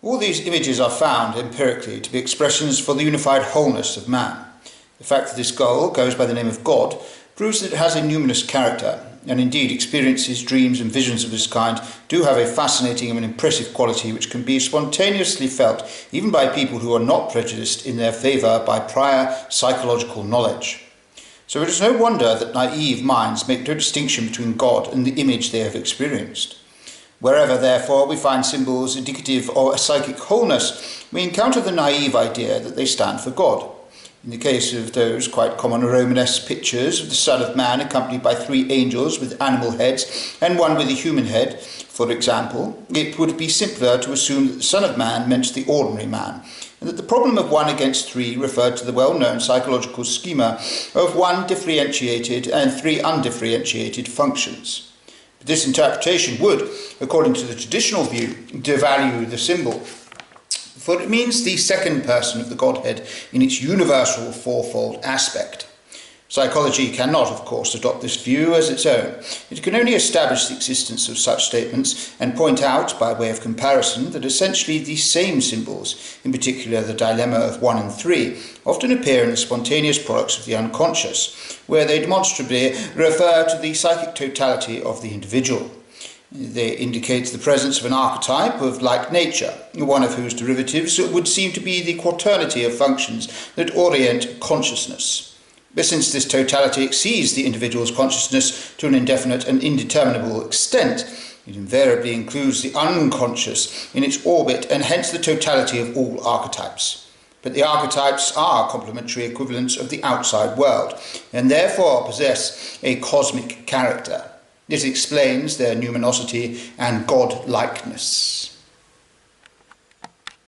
All these images are found empirically to be expressions for the unified wholeness of man. The fact that this goal goes by the name of God proves that it has a numinous character, and indeed experiences, dreams and visions of this kind do have a fascinating and impressive quality which can be spontaneously felt even by people who are not prejudiced in their favour by prior psychological knowledge. So it is no wonder that naive minds make no distinction between God and the image they have experienced. Wherever, therefore, we find symbols indicative of a psychic wholeness, we encounter the naive idea that they stand for God. In the case of those quite common Romanesque pictures of the Son of Man accompanied by 3 angels with animal heads and one with a human head, for example, it would be simpler to assume that the Son of Man meant the ordinary man, and that the problem of 1 against 3 referred to the well-known psychological schema of 1 differentiated and 3 undifferentiated functions. But this interpretation would, according to the traditional view, devalue the symbol, for it means the second person of the Godhead in its universal fourfold aspect. Psychology cannot, of course, adopt this view as its own. It can only establish the existence of such statements and point out, by way of comparison, that essentially the same symbols, in particular the dilemma of 1 and 3, often appear in the spontaneous products of the unconscious, where they demonstrably refer to the psychic totality of the individual. They indicate the presence of an archetype of like nature, one of whose derivatives would seem to be the quaternity of functions that orient consciousness. But since this totality exceeds the individual's consciousness to an indefinite and indeterminable extent, it invariably includes the unconscious in its orbit and hence the totality of all archetypes. But the archetypes are complementary equivalents of the outside world, and therefore possess a cosmic character. This explains their numinosity and God-likeness.